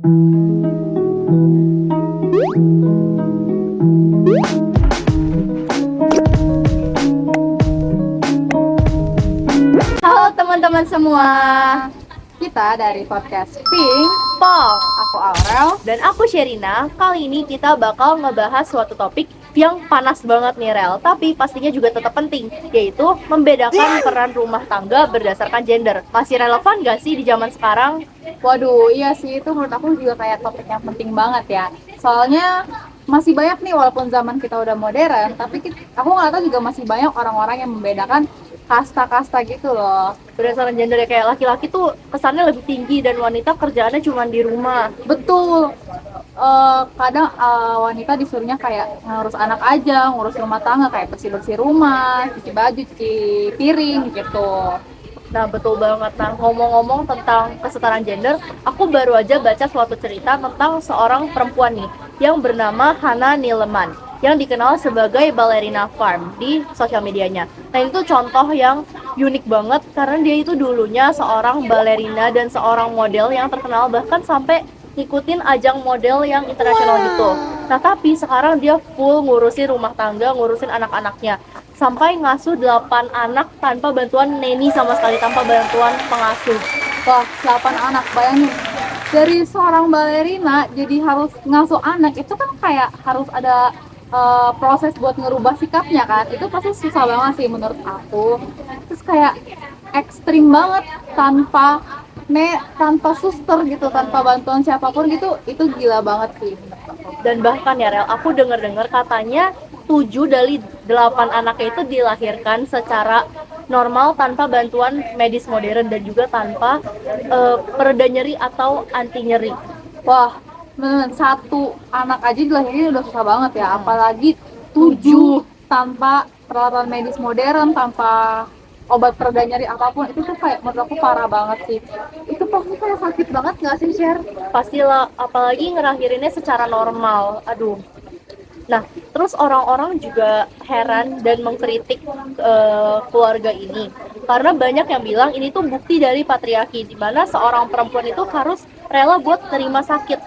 Halo teman-teman semua, kita dari podcast Pink Pong. Aku Aurel. Dan aku Sherina. Kali ini kita bakal ngebahas suatu topik yang panas banget nih Rel, tapi pastinya juga tetap penting, yaitu membedakan peran rumah tangga berdasarkan gender. Masih relevan gak sih di zaman sekarang? Waduh, iya sih, itu menurut aku juga kayak topik yang penting banget ya. Soalnya masih banyak nih, walaupun zaman kita udah modern, tapi aku nggak tahu juga masih banyak orang-orang yang membedakan kasta-kasta gitu loh. Berdasarkan gender ya, kayak laki-laki tuh kesannya lebih tinggi dan wanita kerjaannya cuma di rumah. Betul. Kadang wanita disuruhnya kayak ngurus anak aja, ngurus rumah tangga, kayak bersih-bersih rumah, cuci baju, cuci piring gitu. Nah betul banget. Nah ngomong-ngomong tentang kesetaraan gender, aku baru aja baca suatu cerita tentang seorang perempuan nih yang bernama Hannah Nileman, yang dikenal sebagai ballerina farm di sosial medianya. Nah itu contoh yang unik banget karena dia itu dulunya seorang ballerina dan seorang model yang terkenal, bahkan sampai ngikutin ajang model yang internasional gitu. Nah tapi sekarang dia full ngurusin rumah tangga, ngurusin anak-anaknya, sampai ngasuh 8 anak tanpa bantuan neni sama sekali, tanpa bantuan pengasuh. Wah, 8 anak, bayangin. Dari seorang balerina jadi harus ngasuh anak, itu kan kayak harus ada proses buat ngerubah sikapnya kan. Itu pasti susah banget sih menurut aku. Terus kayak ekstrim banget, tanpa suster gitu, tanpa bantuan siapapun gitu, itu gila banget sih. Dan bahkan ya Rel, aku dengar-dengar katanya 7 dari 8 anaknya itu dilahirkan secara normal tanpa bantuan medis modern dan juga tanpa pereda nyeri atau anti nyeri. Wah, bener, satu anak aja dilahirin udah susah banget ya, apalagi 7 tanpa peralatan medis modern, tanpa obat pereda nyeri apapun. Itu tuh kayak menurut aku parah banget sih. Itu pasti kayak sakit banget nggak sih, Sher? Pastilah, apalagi ngelahirinnya secara normal. Aduh. Nah, terus orang-orang juga heran dan mengkritik keluarga ini karena banyak yang bilang ini tuh bukti dari patriarki, di mana seorang perempuan itu harus rela buat terima sakit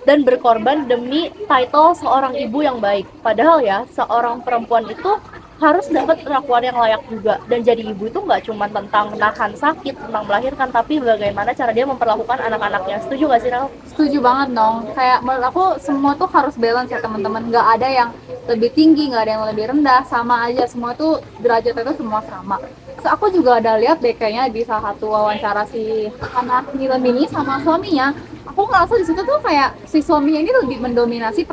dan berkorban demi title seorang ibu yang baik. Padahal ya, seorang perempuan itu harus dapat perlakuan yang layak juga. Dan jadi ibu itu nggak cuma tentang nahan sakit, tentang melahirkan, tapi bagaimana cara dia memperlakukan anak-anaknya. Setuju nggak sih, Rel? Setuju banget dong. Kayak menurut aku semua tuh harus balance ya teman-teman. Nggak ada yang lebih tinggi, nggak ada yang lebih rendah. Sama aja, semua tuh derajatnya itu semua sama. Terus aku juga ada lihat deh kayaknya di salah satu wawancara si anak Nilem ini sama suaminya. Aku ngerasa di situ tuh kayak si suaminya ini lebih mendominasi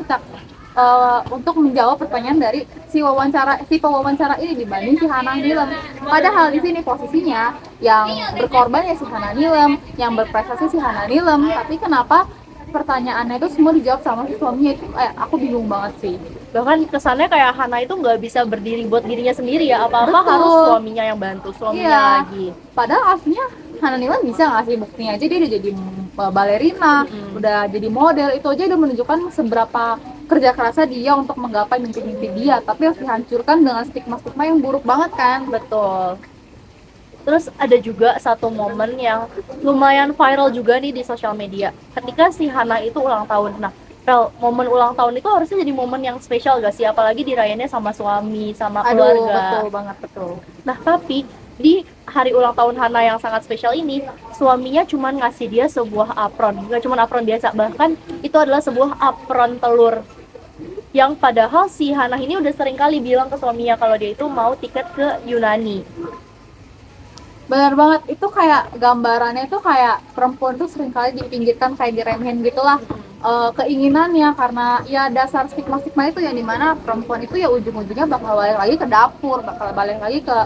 untuk menjawab pertanyaan dari si pewawancara ini dibanding si Hannah Nilem. Padahal di sini posisinya yang berkorban ya si Hannah Nilem, yang berprestasi si Hannah Nilem. Tapi kenapa pertanyaannya itu semua dijawab sama si suaminya? Itu aku bingung banget sih. Bahkan kesannya kayak Hana itu nggak bisa berdiri buat dirinya sendiri ya, apa-apa Betul. harus suaminya yang bantu, suaminya Iya. lagi. Padahal aslinya Hannah Nilem bisa nggak sih, buktinya aja dia udah jadi balerina, udah jadi model, itu aja udah menunjukkan seberapa kerja kerasnya dia untuk menggapai mimpi-mimpi dia, tapi harus dihancurkan dengan stigma-stigma yang buruk banget kan. Betul. Terus ada juga satu momen yang lumayan viral juga nih di sosial media, ketika si Hana itu ulang tahun. Nah, momen ulang tahun itu harusnya jadi momen yang spesial gak sih? Apalagi dirayainnya sama suami, sama keluarga. Betul banget, betul. Nah, tapi di hari ulang tahun Hana yang sangat spesial ini, suaminya cuma ngasih dia sebuah apron. Gak cuma apron biasa, bahkan itu adalah sebuah apron telur. Yang padahal si Hana ini udah sering kali bilang ke suaminya kalau dia itu mau tiket ke Yunani. Benar banget, itu kayak gambarannya tuh kayak perempuan tuh seringkali dipinggirkan, kayak diremehin gitulah keinginannya, karena ya dasar stigma-stigma itu yang dimana perempuan itu ya ujung-ujungnya bakal balik lagi ke dapur, bakal balik lagi ke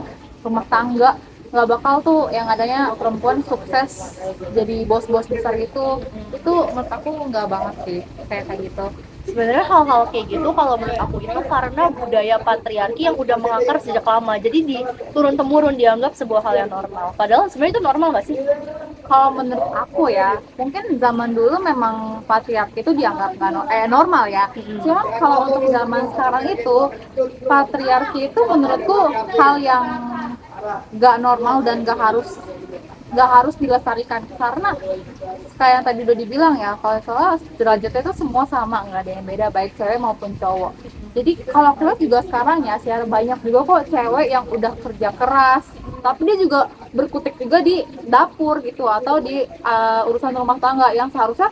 rumah tangga, nggak bakal tuh yang adanya perempuan sukses jadi bos-bos besar gitu. Itu menurut aku nggak banget sih kayak gitu. Sebenarnya hal-hal kayak gitu kalau menurut aku itu karena budaya patriarki yang udah mengakar sejak lama, jadi di turun temurun dianggap sebuah hal yang normal, padahal sebenarnya itu normal nggak sih? Kalau menurut aku ya, mungkin zaman dulu memang patriarki itu dianggap nggak normal ya. Cuma kalau untuk zaman sekarang itu, patriarki itu menurutku hal yang nggak normal dan nggak harus nggak harus dilestarikan, karena kayak yang tadi udah dibilang ya, kalau soal derajatnya itu semua sama, nggak ada yang beda baik cewek maupun cowok. Jadi kalau aku lihat juga sekarang ya, sih banyak juga kok cewek yang udah kerja keras tapi dia juga berkutik juga di dapur gitu, atau di urusan rumah tangga yang seharusnya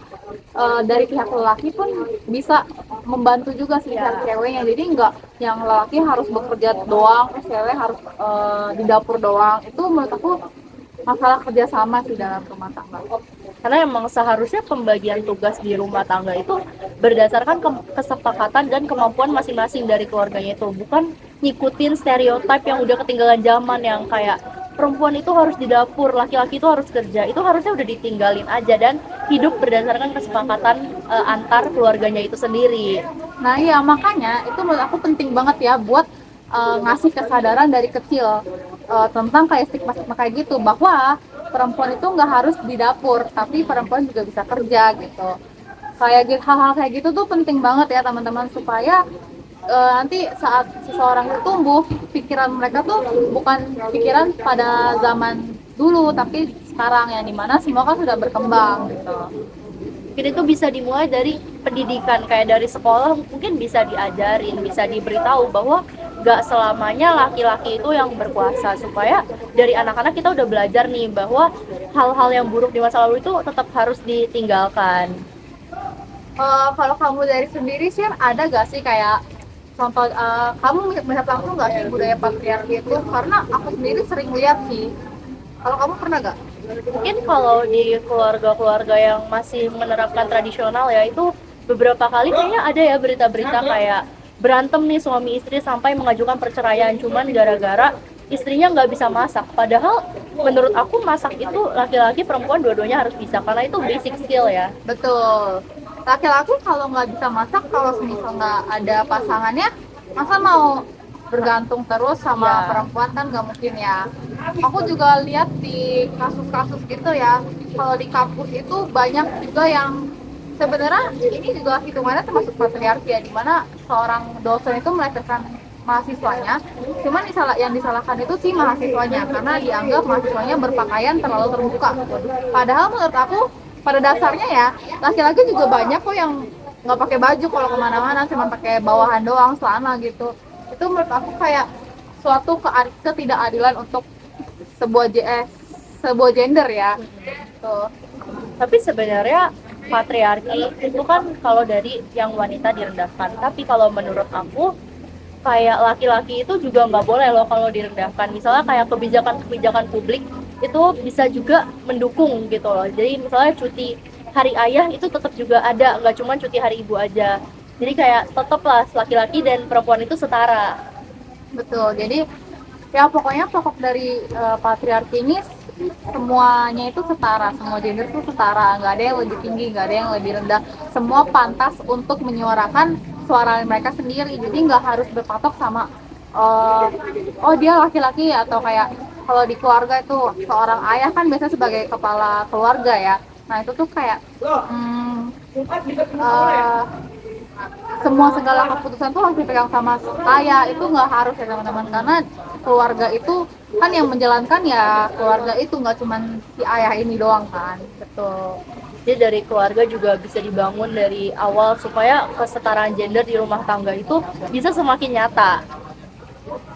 dari pihak lelaki pun bisa membantu juga sih pihak ceweknya. Jadi nggak yang lelaki harus bekerja doang terus cewek harus di dapur doang. Itu menurut aku masalah kerjasama sih dalam rumah tangga. Karena emang seharusnya pembagian tugas di rumah tangga itu berdasarkan kesepakatan dan kemampuan masing-masing dari keluarganya itu, bukan ngikutin stereotip yang udah ketinggalan zaman yang kayak perempuan itu harus di dapur, laki-laki itu harus kerja. Itu harusnya udah ditinggalin aja dan hidup berdasarkan kesepakatan antar keluarganya itu sendiri. Nah iya, makanya itu menurut aku penting banget ya buat ngasih kesadaran dari kecil tentang kayak stigma-stigma kayak gitu, bahwa perempuan itu nggak harus di dapur tapi perempuan juga bisa kerja gitu. Kayak gitu, hal-hal kayak gitu tuh penting banget ya teman-teman, supaya nanti saat seseorang itu tumbuh, pikiran mereka tuh bukan pikiran pada zaman dulu tapi sekarang, yang dimana semua kan sudah berkembang gitu. Mungkin itu bisa dimulai dari pendidikan, kayak dari sekolah mungkin bisa diajarin, bisa diberitahu bahwa gak selamanya laki-laki itu yang berkuasa, supaya dari anak-anak kita udah belajar nih bahwa hal-hal yang buruk di masa lalu itu tetap harus ditinggalkan. Kalau kamu dari sendiri sih ada gak sih kayak contoh, kamu melihat langsung gak sih budaya patriarki itu? Karena aku sendiri sering lihat sih. Kalau kamu pernah gak? Mungkin kalau di keluarga-keluarga yang masih menerapkan tradisional ya, itu beberapa kali kayaknya ada ya berita-berita kayak berantem nih suami istri sampai mengajukan perceraian cuman gara-gara istrinya nggak bisa masak. Padahal menurut aku masak itu laki-laki perempuan dua-duanya harus bisa, karena itu basic skill ya. Betul. Laki-laki kalau nggak bisa masak, kalau semisal nggak ada pasangannya, masa mau bergantung terus sama Ya. perempuan, kan nggak mungkin ya. Aku juga lihat di kasus-kasus gitu ya, kalau di kampus itu banyak juga yang sebenarnya ini juga hitungannya termasuk patriarki ya, dimana seorang dosen itu melecehkan mahasiswanya, cuman yang disalahkan itu si mahasiswanya karena dianggap mahasiswanya berpakaian terlalu terbuka. Padahal menurut aku pada dasarnya ya, laki-laki juga banyak kok yang nggak pakai baju kalau kemana-mana, cuma pakai bawahan doang, celana gitu. Itu menurut aku kayak suatu ketidakadilan untuk sebuah sebuah gender ya. Tuh. Tapi sebenarnya patriarki itu kan kalau dari yang wanita direndahkan, tapi kalau menurut aku kayak laki-laki itu juga nggak boleh loh kalau direndahkan. Misalnya kayak kebijakan-kebijakan publik itu bisa juga mendukung gitu loh. Jadi misalnya cuti hari ayah itu tetap juga ada, nggak cuma cuti hari ibu aja. Jadi kayak tetaplah laki-laki dan perempuan itu setara. Betul. Jadi ya pokoknya pokok dari patriarki ini semuanya itu setara, semua gender itu setara, nggak ada yang lebih tinggi, nggak ada yang lebih rendah, semua pantas untuk menyuarakan suara mereka sendiri. Jadi nggak harus berpatok sama oh dia laki-laki, atau kayak kalau di keluarga itu seorang ayah kan biasanya sebagai kepala keluarga ya. Nah itu tuh kayak eh, semua segala keputusan tuh harus dipegang sama ayah, itu nggak harus ya teman-teman, karena keluarga itu kan yang menjalankan ya keluarga itu, nggak cuman si ayah ini doang kan. Betul. Jadi dari keluarga juga bisa dibangun dari awal supaya kesetaraan gender di rumah tangga itu bisa semakin nyata.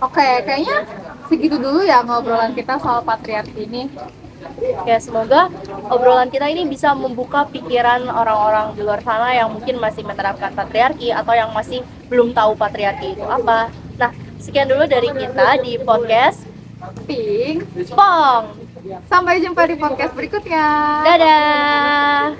Oke, kayaknya segitu dulu ya ngobrolan kita soal patriarki ini. Ya, semoga obrolan kita ini bisa membuka pikiran orang-orang di luar sana yang mungkin masih menerapkan patriarki atau yang masih belum tahu patriarki itu apa. Nah, sekian dulu dari kita di podcast Pink, Pong. sampai jumpa di podcast berikutnya. Dadah.